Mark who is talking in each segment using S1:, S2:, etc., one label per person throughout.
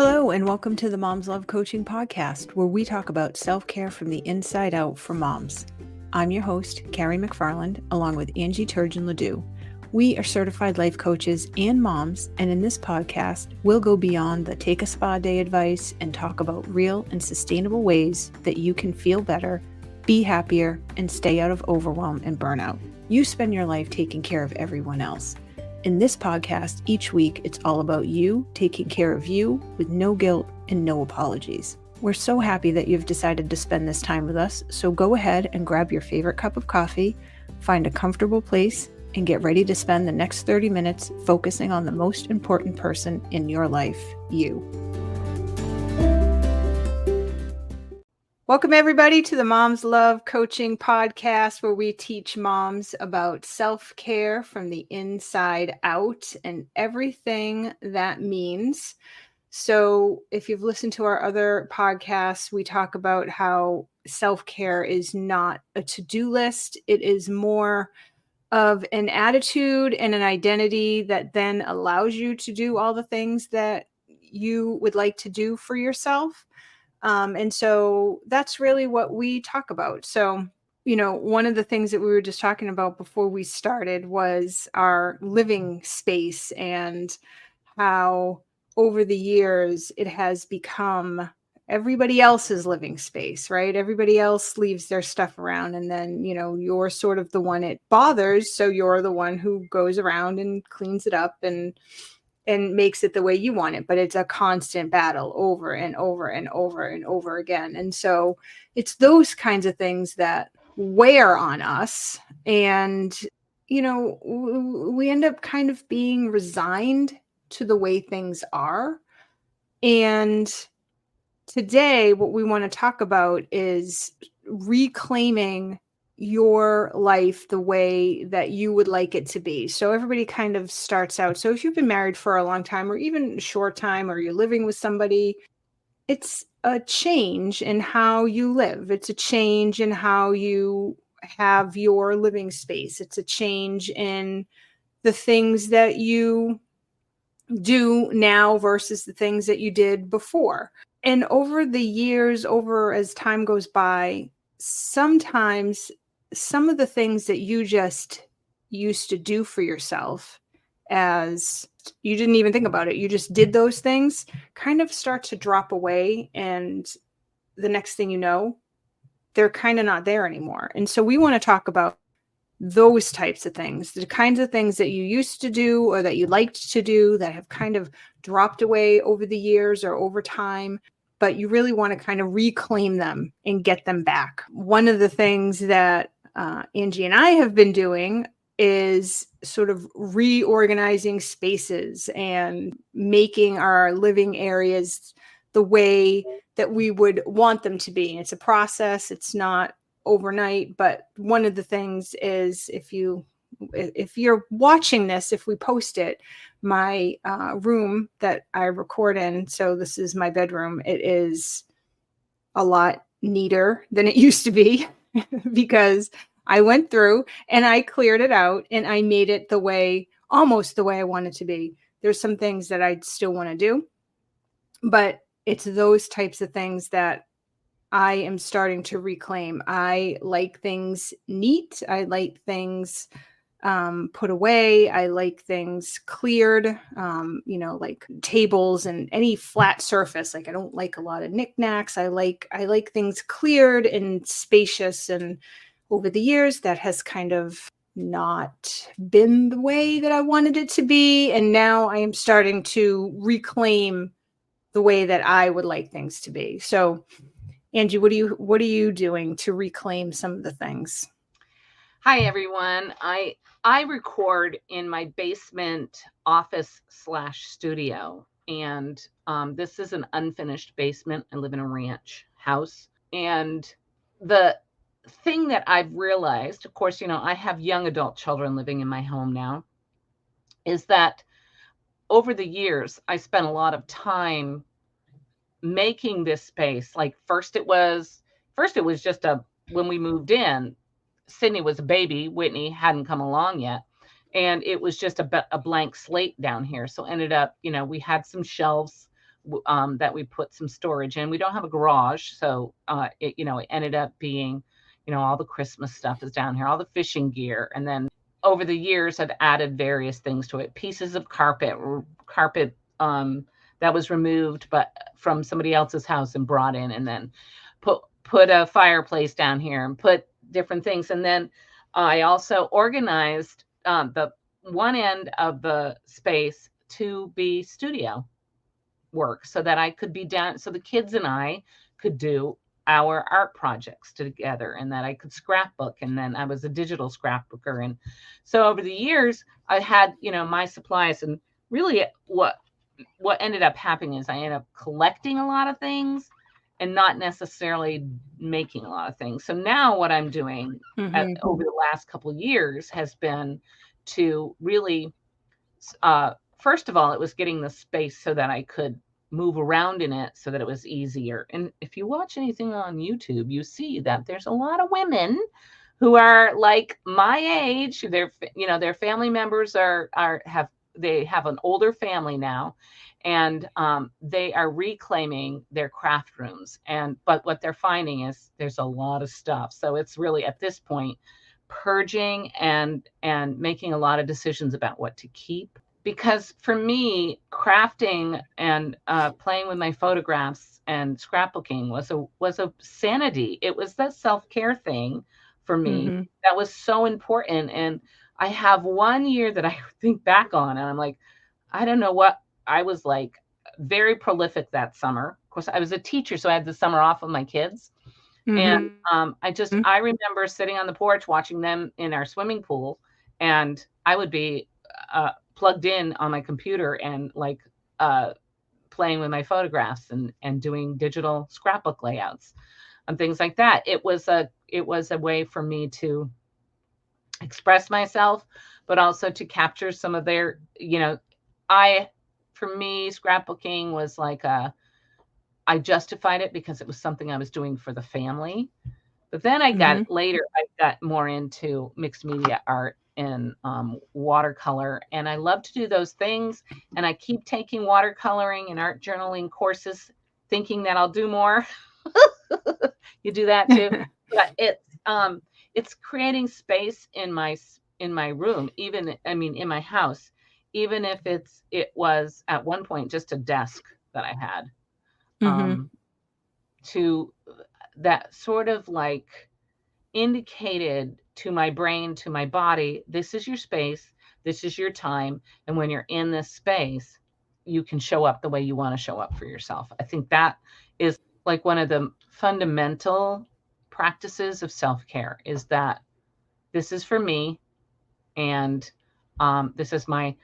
S1: Hello, and welcome to the Moms Love Coaching Podcast, where we talk about self-care from the inside out for moms. I'm your host, Carrie McFarland, along with Angie Turgeon-Ledoux. We are certified life coaches and moms, and in this podcast, we'll go beyond the take a spa day advice and talk about real and sustainable ways that you can feel better, be happier, and stay out of overwhelm and burnout. You spend your life taking care of everyone else. In this podcast, each week, it's all about you taking care of you with no guilt and no apologies. We're so happy that you've decided to spend this time with us, so go ahead and grab your favorite cup of coffee, find a comfortable place, and get ready to spend the next 30 minutes focusing on the most important person in your life, you. Welcome, everybody, to the Moms Love Coaching Podcast, where we teach moms about self-care from the inside out and everything that means. So if you've listened to our other podcasts, we talk about how self-care is not a to-do list. It is more of an attitude and an identity that then allows you to do all the things that you would like to do for yourself. And so that's really what we talk about. So, one of the things that we were just talking about before we started was our living space and how over the years it has become everybody else's living space, right? Everybody else leaves their stuff around, and then, you're sort of the one it bothers. So you're the one who goes around and cleans it up and makes it the way you want it. But it's a constant battle over and over and over and over again. And so it's those kinds of things that wear on us. And, we end up kind of being resigned to the way things are. And today, what we want to talk about is reclaiming your life the way that you would like it to be. So everybody kind of starts out. So if you've been married for a long time or even a short time, or you're living with somebody, it's a change in how you live. It's a change in how you have your living space. It's a change in the things that you do now versus the things that you did before. And over the years, as time goes by, sometimes some of the things that you just used to do for yourself, as you didn't even think about it, you just did those things, kind of start to drop away. And the next thing you know, they're kind of not there anymore. And so we want to talk about those types of things, the kinds of things that you used to do or that you liked to do that have kind of dropped away over the years or over time, but you really want to kind of reclaim them and get them back. One of the things that Angie and I have been doing is sort of reorganizing spaces and making our living areas the way that we would want them to be. It's a process. It's not overnight, but one of the things is if you're watching this, if we post it, my room that I record in, so this is my bedroom, it is a lot neater than it used to be because I went through and I cleared it out and I made it almost the way I want it to be. There's some things that I still want to do, but it's those types of things that I am starting to reclaim. I like things neat. I like things put away. I like things cleared, like tables and any flat surface. Like I don't like a lot of knickknacks. I like things cleared and spacious. And over the years, that has kind of not been the way that I wanted it to be. And now I am starting to reclaim the way that I would like things to be. So Angie, what are you doing to reclaim some of the things?
S2: Hi, everyone. I record in my basement office / studio. And this is an unfinished basement. I live in a ranch house. And the thing that I've realized, of course, I have young adult children living in my home now, is that over the years, I spent a lot of time making this space. Like first it was just when we moved in, Sydney was a baby, Whitney hadn't come along yet. And it was just a blank slate down here. So ended up, we had some shelves that we put some storage in. We don't have a garage, so it ended up being, all the Christmas stuff is down here, all the fishing gear, and then over the years I've added various things to it, pieces of carpet that was removed but from somebody else's house and brought in, and then put a fireplace down here and put different things. And then I also organized the one end of the space to be studio work, so that I could be down, so the kids and I could do our art projects together, and that I could scrapbook. And then I was a digital scrapbooker. And so over the years I had, my supplies, and really what ended up happening is I ended up collecting a lot of things and not necessarily making a lot of things. So now what I'm doing over the last couple of years has been to really, first of all, it was getting the space so that I could move around in it, so that it was easier. And if you watch anything on YouTube, you see that there's a lot of women who are like my age. Their family members have an older family now, and they are reclaiming their craft rooms. But what they're finding is there's a lot of stuff. So it's really at this point purging and making a lot of decisions about what to keep. Because for me, crafting and playing with my photographs and scrapbooking was a sanity. It was that self-care thing for me that was so important. And I have one year that I think back on, and I'm like, I don't know what, I was like very prolific that summer. Of course, I was a teacher, so I had the summer off with my kids. And I remember sitting on the porch watching them in our swimming pool, and I would be plugged in on my computer and like playing with my photographs and doing digital scrapbook layouts and things like that. It was a way for me to express myself, but also to capture some of their, for me, scrapbooking was like I justified it because it was something I was doing for the family. But then I got more into mixed media art and watercolor, and I love to do those things. And I keep taking watercoloring and art journaling courses, thinking that I'll do more. You do that too. But it's creating space in my room, in my house, even if it was at one point just a desk that I had. To that sort of like indicated to my brain, to my body, this is your space, this is your time. And when you're in this space, you can show up the way you want to show up for yourself. I think that is like one of the fundamental practices of self-care, is that this is for me, and this is my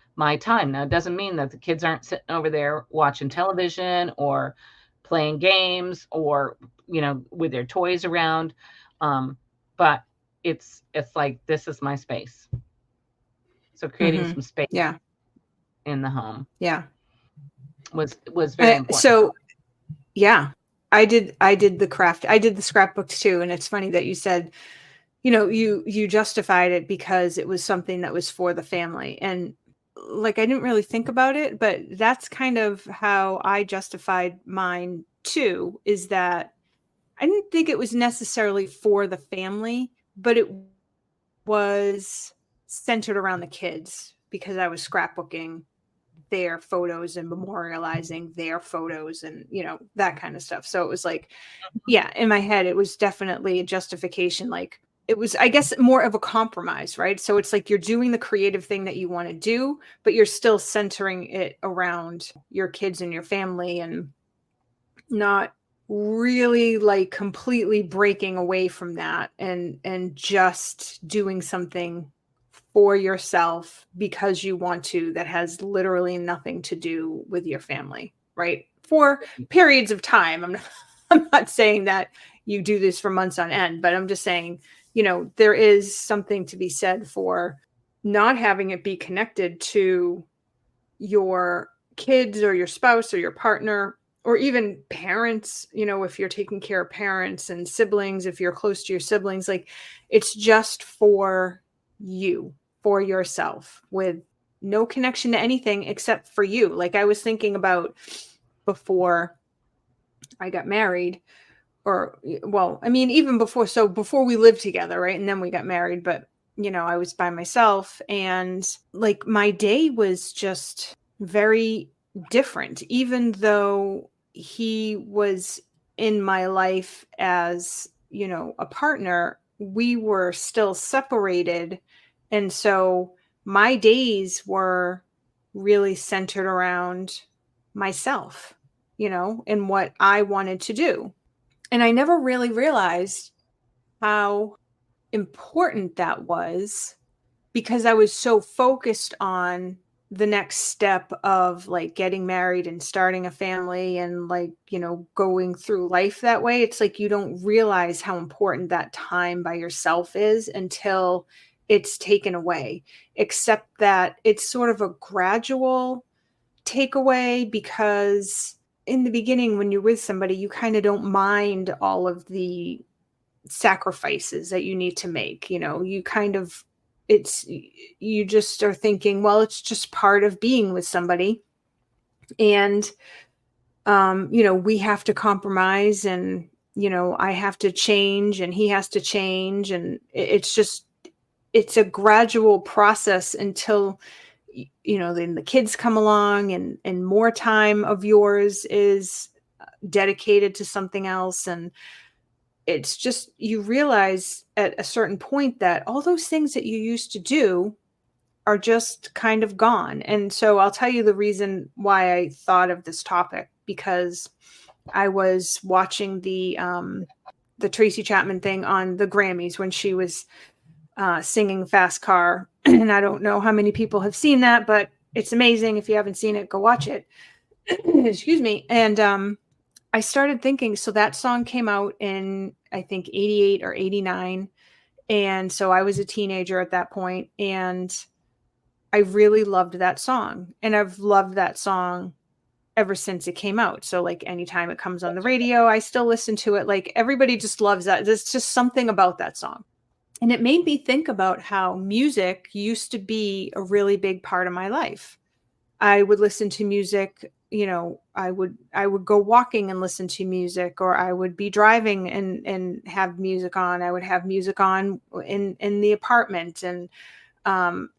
S2: time. Now, it doesn't mean that the kids aren't sitting over there watching television or playing games or, with their toys around. But it's like, this is my space. So creating some space in the home was very important.
S1: So yeah, I did the craft. I did the scrapbooks too. And it's funny that you said, you justified it because it was something that was for the family. And like, I didn't really think about it, but that's kind of how I justified mine too, is that I didn't think it was necessarily for the family, but it was centered around the kids, because I was scrapbooking their photos and memorializing their photos and, that kind of stuff. So it was like, yeah, in my head, it was definitely a justification. Like, it was, I guess, more of a compromise, right? So it's like you're doing the creative thing that you want to do, but you're still centering it around your kids and your family, and not really like completely breaking away from that and just doing something for yourself because you want to, that has literally nothing to do with your family, right? For periods of time. I'm not saying that you do this for months on end, but I'm just saying, there is something to be said for not having it be connected to your kids or your spouse or your partner, or even parents, if you're taking care of parents and siblings, if you're close to your siblings, like, it's just for you, for yourself, with no connection to anything except for you. Like, I was thinking about before I got married, or, well, I mean, even before, so before we lived together, right? And then we got married, but I was by myself, and like my day was just very different, even though he was in my life as, a partner, we were still separated. And so my days were really centered around myself, and what I wanted to do. And I never really realized how important that was, because I was so focused on the next step of like getting married and starting a family and like, going through life that way. It's like you don't realize how important that time by yourself is until it's taken away, except that it's sort of a gradual takeaway, because in the beginning, when you're with somebody, you kind of don't mind all of the sacrifices that you need to make. You kind of, you just are thinking, well, it's just part of being with somebody. And, we have to compromise, and, I have to change and he has to change. And it's a gradual process until, then the kids come along, and more time of yours is dedicated to something else. And it's just, you realize at a certain point that all those things that you used to do are just kind of gone. And so I'll tell you the reason why I thought of this topic, because I was watching the Tracy Chapman thing on the Grammys when she was singing Fast Car. And I don't know how many people have seen that, but it's amazing. If you haven't seen it, go watch it. Excuse me. And I started thinking, so that song came out in, I think, 88 or 89. And so I was a teenager at that point, and I really loved that song. And I've loved that song ever since it came out. So like anytime it comes on the radio, I still listen to it. Like everybody just loves that. There's just something about that song. And it made me think about how music used to be a really big part of my life. I would listen to music, I would go walking and listen to music, or I would be driving and have music on. I would have music on in the apartment. And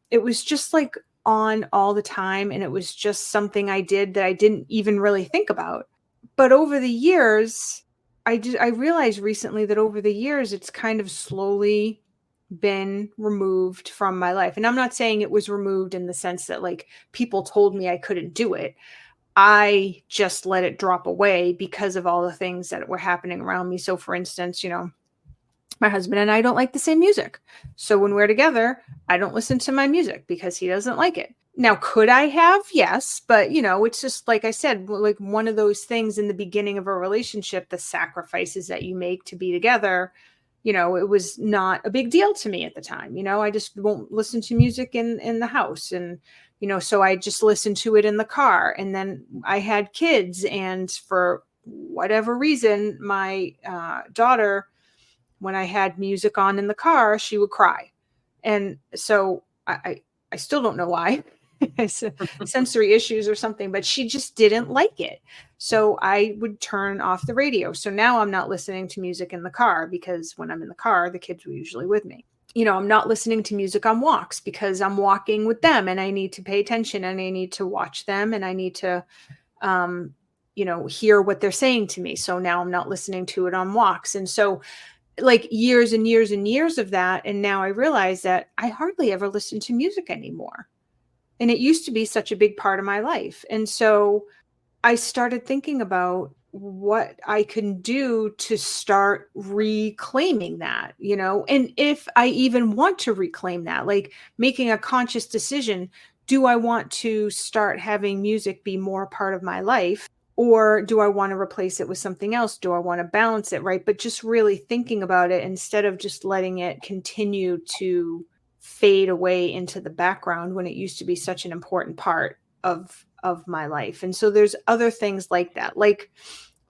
S1: it was just like on all the time. And it was just something I did that I didn't even really think about. But over the years, I realized recently that over the years, it's kind of slowly been removed from my life. And I'm not saying it was removed in the sense that like people told me I couldn't do it. I just let it drop away because of all the things that were happening around me. So for instance, my husband and I don't like the same music. So when we're together, I don't listen to my music because he doesn't like it. Now, could I have? Yes. But, it's just like I said, like one of those things in the beginning of a relationship, the sacrifices that you make to be together, it was not a big deal to me at the time. I just won't listen to music in the house. And, so I just listened to it in the car. And then I had kids. And for whatever reason, my daughter, when I had music on in the car, she would cry. And so I still don't know why. Sensory issues or something, but she just didn't like it. So I would turn off the radio. So now I'm not listening to music in the car, because when I'm in the car, the kids were usually with me. I'm not listening to music on walks because I'm walking with them and I need to pay attention and I need to watch them and I need to, hear what they're saying to me. So now I'm not listening to it on walks. And so like years and years and years of that. And now I realize that I hardly ever listen to music anymore. And it used to be such a big part of my life. And so I started thinking about what I can do to start reclaiming that, and if I even want to reclaim that, like making a conscious decision, do I want to start having music be more a part of my life? Or do I want to replace it with something else? Do I want to balance it? Right. But just really thinking about it instead of just letting it continue to fade away into the background when it used to be such an important part of my life. And so there's other things like that, like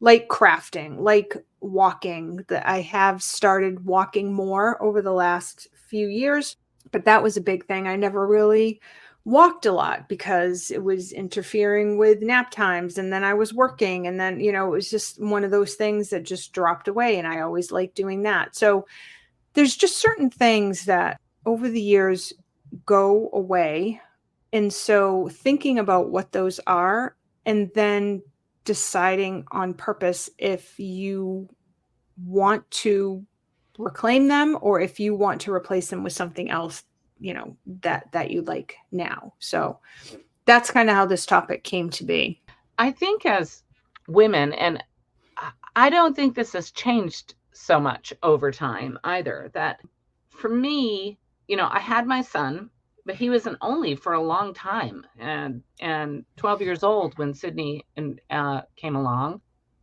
S1: crafting, like walking, that I have started walking more over the last few years, but that was a big thing. I never really walked a lot because it was interfering with nap times. And then I was working. And then, it was just one of those things that just dropped away. And I always liked doing that. So there's just certain things that over the years go away. And so thinking about what those are and then deciding on purpose if you want to reclaim them or if you want to replace them with something else, that you like now. So that's kind of how this topic came to be.
S2: I think as women, and I don't think this has changed so much over time either, that for me, I had my son, but he was an only for a long time, and 12 years old when Sydney came along.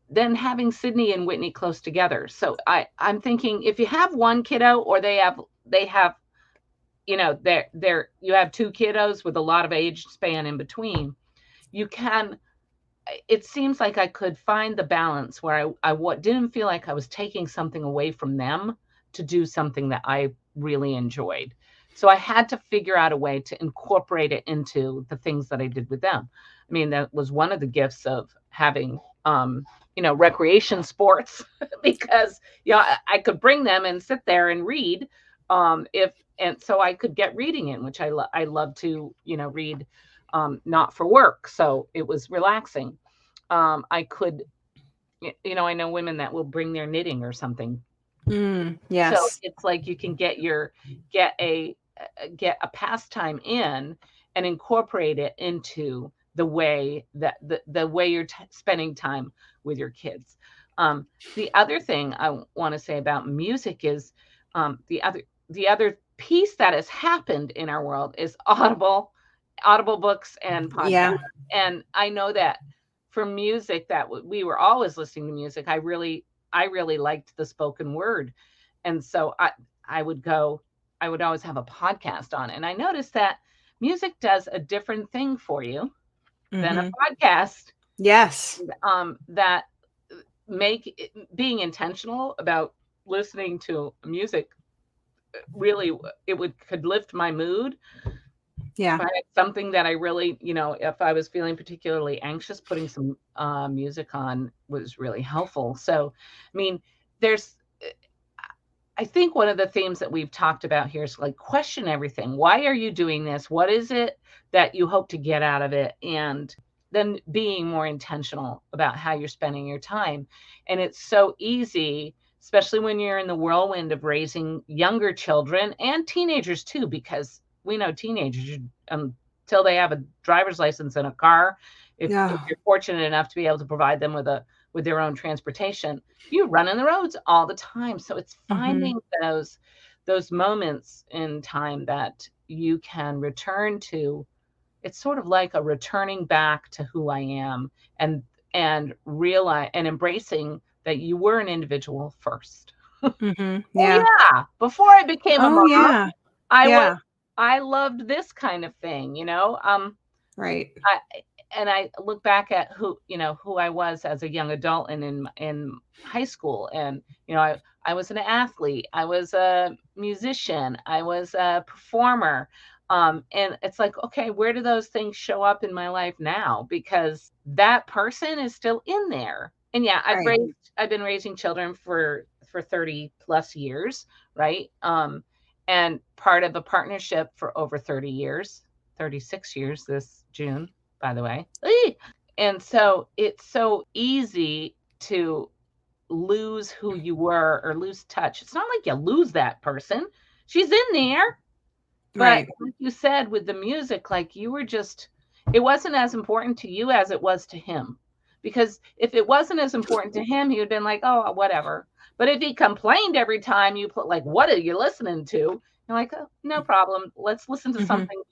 S2: Then having Sydney and Whitney close together. So I'm thinking if you have one kiddo or they have, you have two kiddos with a lot of age span in between, it seems like I could find the balance where I didn't feel like I was taking something away from them to do something that I really enjoyed. So I had to figure out a way to incorporate it into the things that I did with them. I mean, that was one of the gifts of having, recreation sports because, I could bring them and sit there and read and so I could get reading in, which I love to, read, not for work. So it was relaxing. I could, I know women that will bring their knitting or something.
S1: Yes.
S2: So it's like you can get a pastime in and incorporate it into the way that the way you're spending time with your kids. The other thing I want to say about music is the other piece that has happened in our world is audible books and podcasts.
S1: Yeah.
S2: And I know that for music that we were always listening to music. I really liked the spoken word. And so I would always have a podcast on. And I noticed that music does a different thing for you than a podcast.
S1: Yes.
S2: That being intentional about listening to music, really, could lift my mood.
S1: Yeah.
S2: But it's something that I really, if I was feeling particularly anxious, putting some music on was really helpful. So, I mean, I think one of the themes that we've talked about here is like question everything. Why are you doing this? What is it that you hope to get out of it? And then being more intentional about how you're spending your time. And it's so easy, especially when you're in the whirlwind of raising younger children and teenagers too, because we know teenagers, until they have a driver's license and a car, if you're fortunate enough to be able to provide them with their own transportation, you run on the roads all the time. So it's finding those moments in time that you can return to. It's sort of like a returning back to who I am and realize and embracing that you were an individual first.
S1: Yeah.
S2: Yeah. Before I became a mom,
S1: yeah.
S2: I loved this kind of thing,
S1: Right.
S2: I look back at who I was as a young adult and in high school. And, I was an athlete. I was a musician. I was a performer. And it's like, okay, where do those things show up in my life now? Because that person is still in there. And yeah, I've been raising children for 30 plus years. Right. And part of a partnership for over 30 years, 36 years this June, by the way. And so it's so easy to lose who you were or lose touch. It's not like you lose that person. She's in there. But like you said with the music, like it wasn't as important to you as it was to him. Because if it wasn't as important to him, he would have been like, oh, whatever. But if he complained every time you put like, what are you listening to? You're like, oh, no problem. Let's listen to something.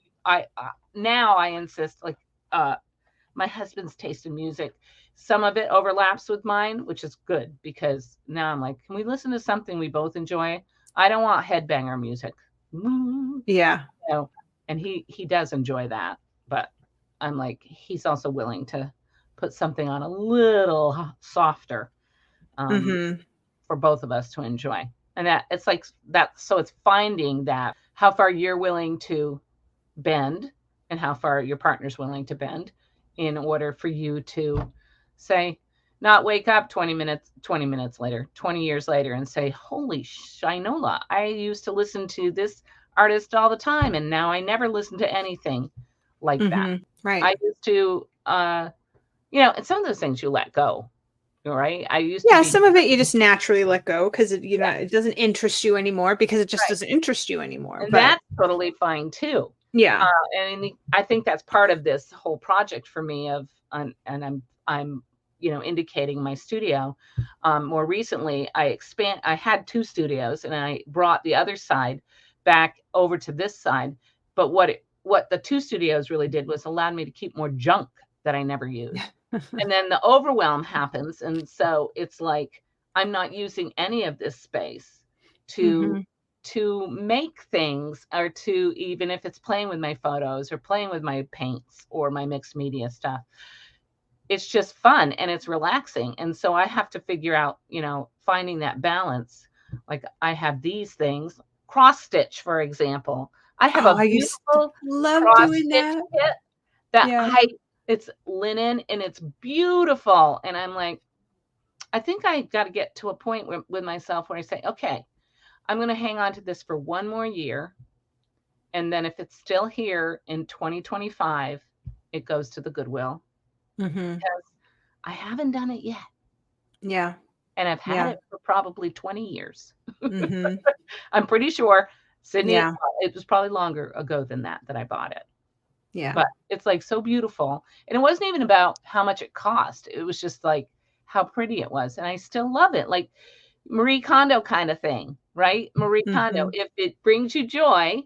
S2: Now I insist, like my husband's taste in music. Some of it overlaps with mine, which is good because now I'm like, can we listen to something we both enjoy? I don't want headbanger music.
S1: Yeah.
S2: And he does enjoy that, but I'm like, he's also willing to put something on a little softer for both of us to enjoy. And that it's like that. So it's finding that how far you're willing to bend and how far your partner's willing to bend in order for you to say, not wake up 20 minutes later, 20 years later and say, holy shinola, I used to listen to this artist all the time and now I never listen to anything like that.
S1: Right.
S2: I used to, and some of those things you let go, right? I used to
S1: Yeah,
S2: be,
S1: some of it you just naturally let go because it doesn't interest you anymore because it just doesn't interest you anymore.
S2: and
S1: But
S2: that's totally fine too.
S1: yeah.
S2: And I think that's part of this whole project for me and I'm indicating my studio. More recently, I had 2 studios and I brought the other side back over to this side. But what the 2 studios really did was allowed me to keep more junk that I never used. And then the overwhelm happens. And so it's like, I'm not using any of this space to make things, or to, even if it's playing with my photos or playing with my paints or my mixed media stuff, it's just fun and it's relaxing. And so I have to figure out, finding that balance. Like I have these things, cross stitch, for example. I have a beautiful
S1: love
S2: cross
S1: doing
S2: stitch
S1: that.
S2: kit it's linen and it's beautiful. And I'm like, I think I got to get to a point with myself where I say, okay, I'm going to hang on to this for 1 more year. And then if it's still here in 2025, it goes to the Goodwill. Because I haven't done it yet.
S1: Yeah.
S2: And I've had it for probably 20 years. I'm pretty sure, Sydney, it was probably longer ago than that I bought it.
S1: Yeah.
S2: But it's like so beautiful. And it wasn't even about how much it cost. It was just like how pretty it was. And I still love it. Like Marie Kondo kind of thing, right? Marie Kondo, if it brings you joy,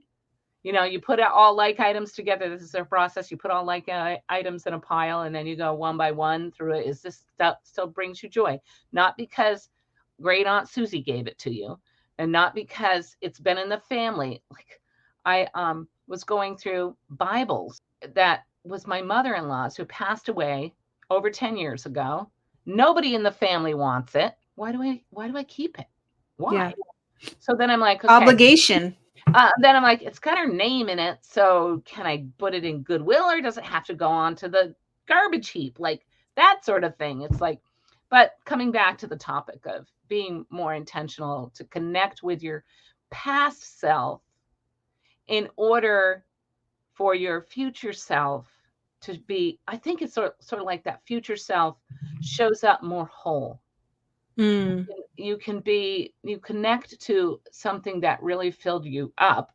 S2: you put all like items together. This is their process. You put all like items in a pile and then you go one by one through it. Is this stuff still brings you joy? Not because great Aunt Susie gave it to you and not because it's been in the family. Like I was going through Bibles that was my mother-in-law's who passed away over 10 years ago. Nobody in the family wants it. Why do I keep it? Why? Yeah. So then I'm like, okay.
S1: Obligation.
S2: Then I'm like, it's got her name in it. So can I put it in Goodwill or does it have to go on to the garbage heap? Like that sort of thing. It's like, but coming back to the topic of being more intentional to connect with your past self in order for your future self to be, I think it's sort of like that future self shows up more whole. You connect to something that really filled you up,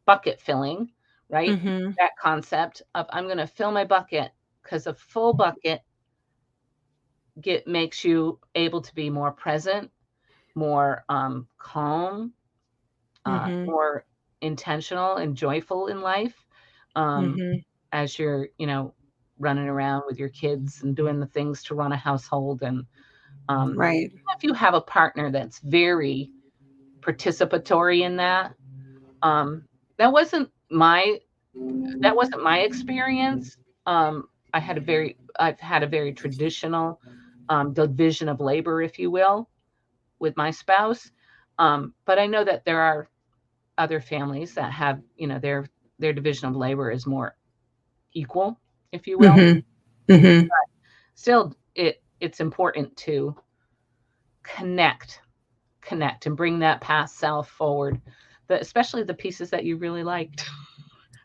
S2: bucket filling, right? That concept of I'm going to fill my bucket, because a full bucket makes you able to be more present, more calm, more intentional and joyful in life. As you're, running around with your kids and doing the things to run a household. And
S1: right.
S2: if you have a partner that's very participatory in that, that wasn't my experience. I've had a very traditional division of labor, if you will, with my spouse. But I know that there are other families that have, their division of labor is more equal, if you will. But still, it's important to connect and bring that past self forward, especially the pieces that you really liked.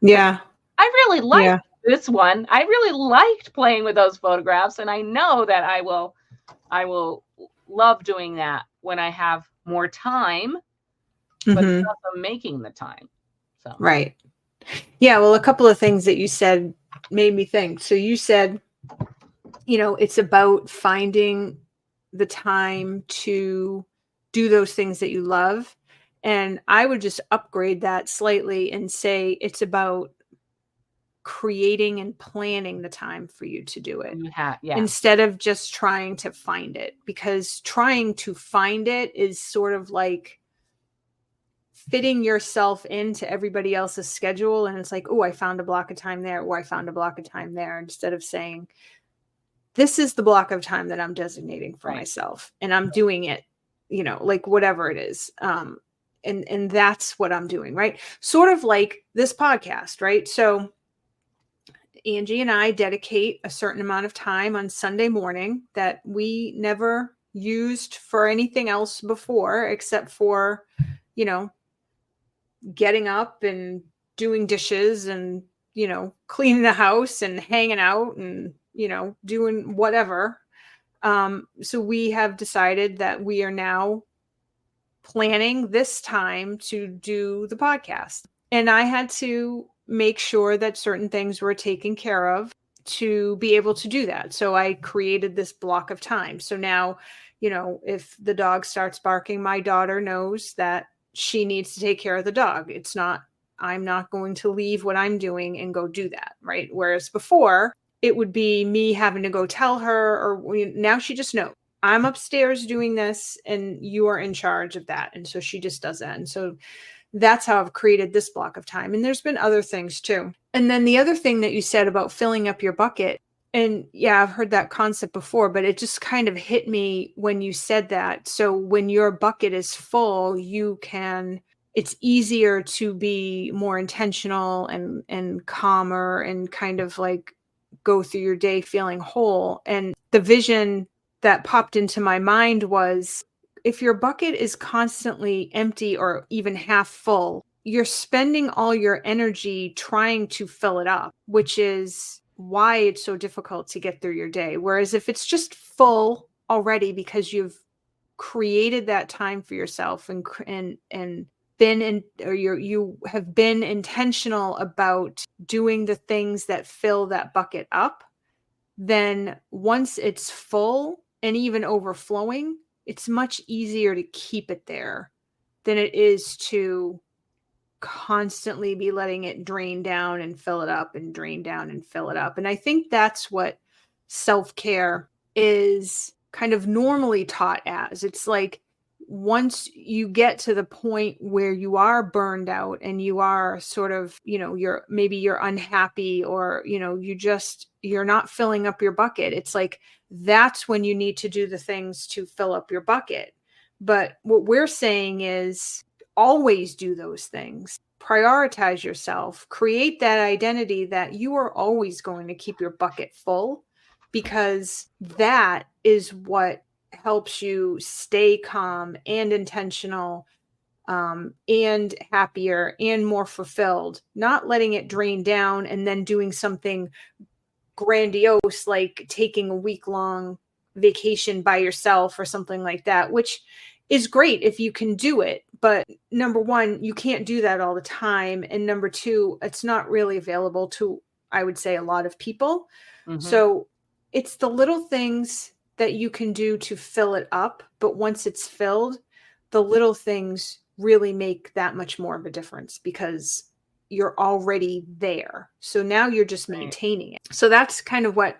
S1: Yeah.
S2: I really liked this one. I really liked playing with those photographs, and I know that I will love doing that when I have more time, but it's also making the time. So.
S1: Right. Yeah. Well, a couple of things that you said made me think. So you said, it's about finding the time to do those things that you love. And I would just upgrade that slightly and say it's about creating and planning the time for you to do it. Instead of just trying to find it, because trying to find it is sort of like fitting yourself into everybody else's schedule. And it's like, oh, I found a block of time there, or I found a block of time there, instead of saying, this is the block of time that I'm designating for myself, and I'm doing it, like whatever it is. And that's what I'm doing, right? Sort of like this podcast, right? So Angie and I dedicate a certain amount of time on Sunday morning that we never used for anything else before, except for, you know, getting up and doing dishes and, cleaning the house and hanging out and, doing whatever. So we have decided that we are now planning this time to do the podcast. And I had to make sure that certain things were taken care of to be able to do that. So I created this block of time. So now, if the dog starts barking, my daughter knows that she needs to take care of the dog. I'm not going to leave what I'm doing and go do that. Right. Whereas before, it would be me having to go tell her, or now she just knows. I'm upstairs doing this and you are in charge of that. And so she just does that. And so that's how I've created this block of time. And there's been other things too. And then the other thing that you said about filling up your bucket, and yeah, I've heard that concept before, but it just kind of hit me when you said that. So when your bucket is full, it's easier to be more intentional and calmer and kind of like go through your day feeling whole. And the vision that popped into my mind was, if your bucket is constantly empty or even half full, you're spending all your energy trying to fill it up, which is why it's so difficult to get through your day. Whereas if it's just full already because you've created that time for yourself and you have been intentional about doing the things that fill that bucket up, then once it's full and even overflowing, it's much easier to keep it there than it is to constantly be letting it drain down and fill it up and drain down and fill it up. And I think that's what self-care is kind of normally taught as. It's like, once you get to the point where you are burned out and you are sort of, you're unhappy, or, you're not filling up your bucket. It's like, that's when you need to do the things to fill up your bucket. But what we're saying is, always do those things. Prioritize yourself, create that identity that you are always going to keep your bucket full, because that is what helps you stay calm and intentional, and happier and more fulfilled, not letting it drain down and then doing something grandiose like taking a week-long vacation by yourself or something like that, which is great if you can do it. But number one, you can't do that all the time. And number two, it's not really available to, I would say, a lot of people. Mm-hmm. So it's the little things that you can do to fill it up. But once it's filled, the little things really make that much more of a difference, because you're already there. So now you're just maintaining it. So that's kind of what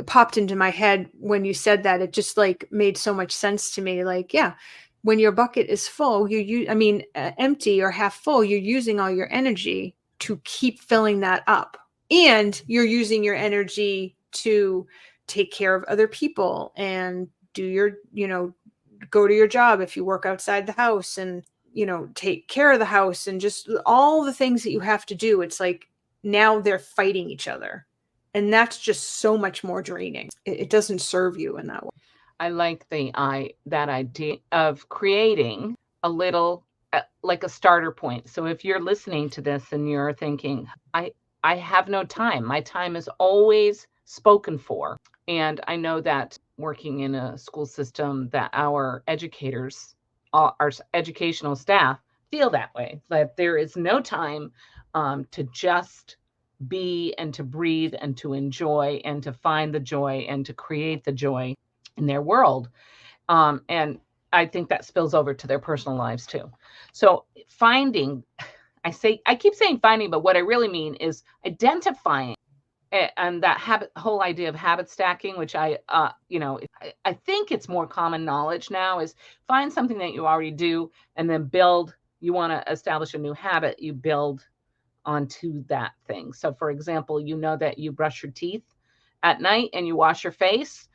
S1: popped into my head when you said that. It just like made so much sense to me. Like, yeah, when your bucket is full, empty or half full, you're using all your energy to keep filling that up. And you're using your energy to take care of other people and do your, go to your job if you work outside the house, and, take care of the house, and just all the things that you have to do. It's like, now they're fighting each other. And that's just so much more draining. It doesn't serve you in that way.
S2: I like that idea of creating a little, like a starter point. So if you're listening to this and you're thinking, I have no time. My time is always spoken for. And I know that working in a school system, that our educators, our educational staff feel that way, that there is no time to just be and to breathe and to enjoy and to find the joy and to create the joy in their world. And I think that spills over to their personal lives too. So I keep saying finding, but what I really mean is identifying, and that whole idea of habit stacking, which I think it's more common knowledge now, is find something that you already do and then build. You want to establish a new habit, you build onto that thing. So for example, that you brush your teeth at night and you wash your face.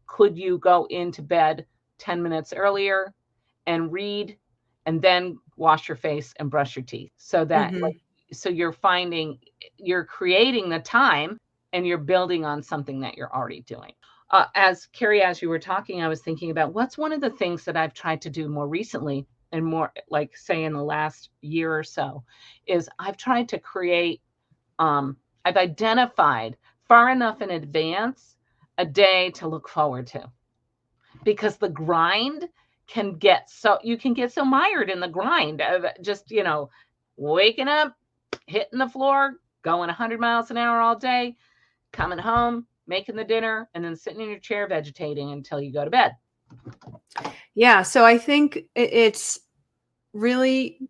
S2: Could you go into bed 10 minutes earlier and read and then wash your face and brush your teeth, so that So you're creating the time and you're building on something that you're already doing. As Carrie, as you were talking, I was thinking about what's one of the things that I've tried to do more recently, and more like say in the last year or so, is I've tried to create, I've identified far enough in advance a day to look forward to, because the grind you can get so mired in the grind of just, waking up, hitting the floor, going 100 miles an hour all day, coming home, making the dinner, and then sitting in your chair vegetating until you go to bed.
S1: Yeah. So I think it's really,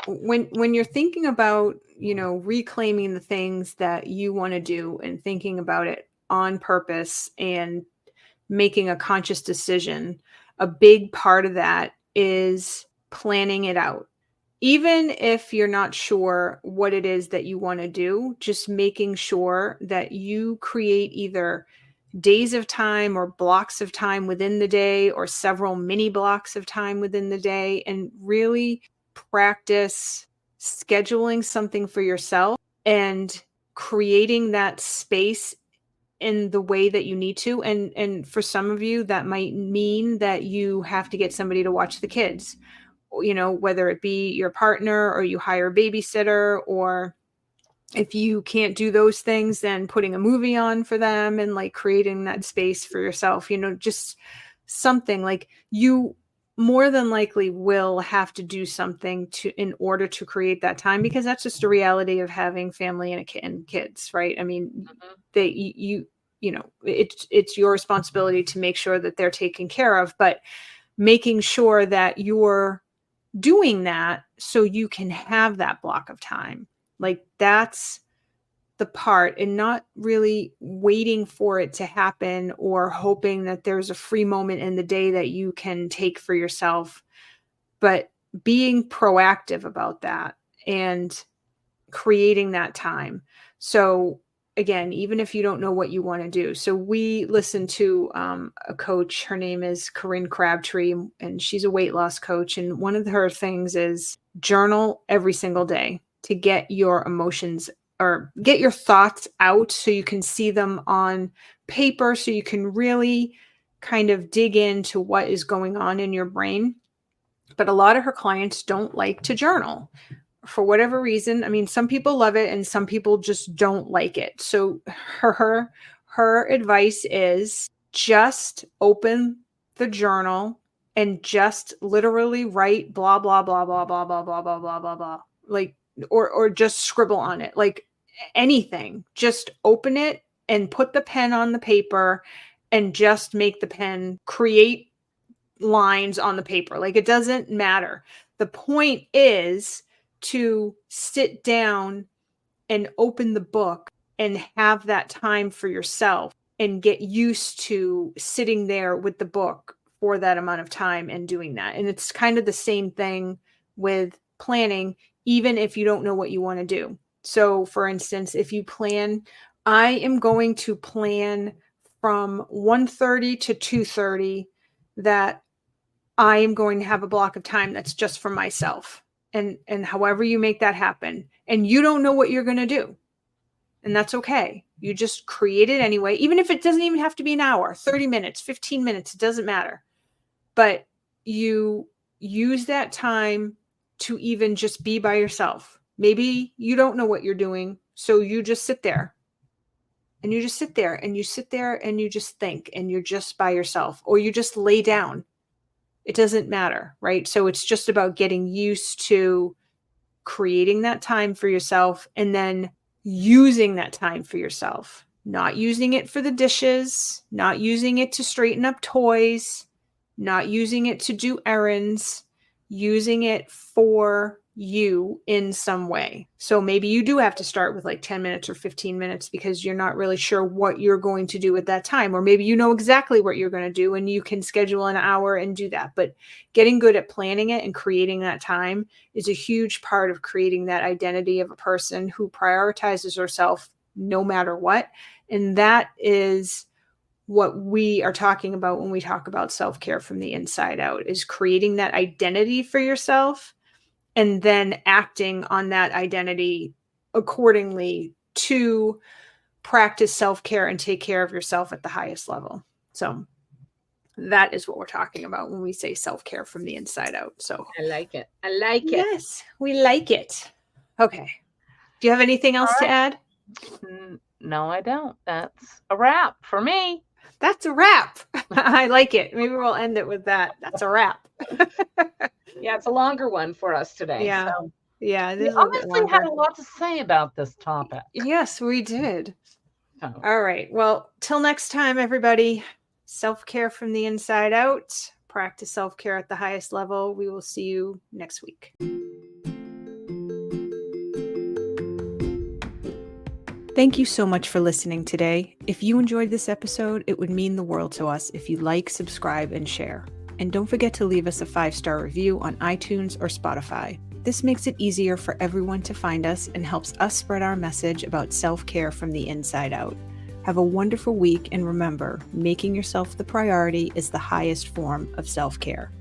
S1: when you're thinking about, reclaiming the things that you want to do and thinking about it on purpose and making a conscious decision, a big part of that is planning it out. Even if you're not sure what it is that you want to do, just making sure that you create either days of time or blocks of time within the day, or several mini blocks of time within the day, and really practice scheduling something for yourself and creating that space in the way that you need to. And for some of you, that might mean that you have to get somebody to watch the kids, whether it be your partner or you hire a babysitter, or if you can't do those things, then putting a movie on for them and like creating that space for yourself, just something. Like, you more than likely will have to do something in order to create that time, because that's just a reality of having family and kids, right? I mean, it's your responsibility to make sure that they're taken care of, but making sure that you're doing that so you can have that block of time. Like, that's the part, and not really waiting for it to happen or hoping that there's a free moment in the day that you can take for yourself, but being proactive about that and creating that time. So again, even if you don't know what you want to do. So we listened to a coach, her name is Corinne Crabtree, and she's a weight loss coach. And one of her things is journal every single day to get your emotions or get your thoughts out so you can see them on paper, so you can really kind of dig into what is going on in your brain. But a lot of her clients don't like to journal for whatever reason. I mean, some people love it and some people just don't like it. So her advice is just open the journal and just literally write blah, blah, blah, blah, blah, blah, blah, blah, blah, blah, blah. Like, or just scribble on it, like anything. Just open it and put the pen on the paper and just make the pen create lines on the paper. Like, it doesn't matter. The point is to sit down and open the book and have that time for yourself and get used to sitting there with the book for that amount of time and doing that. And it's kind of the same thing with planning, even if you don't know what you want to do. So for instance, if you plan, I am going to plan from 1:30 to 2:30 that I am going to have a block of time that's just for myself. And however you make that happen, and you don't know what you're going to do, and that's okay. You just create it anyway, even if it doesn't even have to be an hour, 30 minutes, 15 minutes, it doesn't matter. But you use that time to even just be by yourself. Maybe you don't know what you're doing, so you just sit there. And you just sit there and you sit there and you just think, and you're just by yourself, or you just lay down. It doesn't matter, right? So it's just about getting used to creating that time for yourself and then using that time for yourself, not using it for the dishes, not using it to straighten up toys, not using it to do errands, using it for you in some way. So maybe you do have to start with like 10 minutes or 15 minutes because you're not really sure what you're going to do at that time. Or maybe you know exactly what you're going to do and you can schedule an hour and do that. But getting good at planning it and creating that time is a huge part of creating that identity of a person who prioritizes herself no matter what. And that is what we are talking about when we talk about self-care from the inside out, is creating that identity for yourself and then acting on that identity accordingly to practice self-care and take care of yourself at the highest level. So that is what we're talking about when we say self-care from the inside out. So
S2: I like it. I like it.
S1: yes, we like it. Okay. Do you have anything else to add?
S2: No, I don't. That's a wrap for me.
S1: That's a wrap. I like it. Maybe we'll end it with that. That's a wrap.
S2: Yeah, it's a longer one for us today.
S1: Yeah.
S2: So
S1: Yeah.
S2: we honestly had a lot to say about this topic.
S1: Yes, we did.
S2: So.
S1: All right. Well, till next time, everybody, self-care from the inside out. Practice self-care at the highest level. We will see you next week. Thank you so much for listening today. If you enjoyed this episode, it would mean the world to us if you like, subscribe, and share. And don't forget to leave us a 5-star review on iTunes or Spotify. This makes it easier for everyone to find us and helps us spread our message about self-care from the inside out. Have a wonderful week, and remember, making yourself the priority is the highest form of self-care.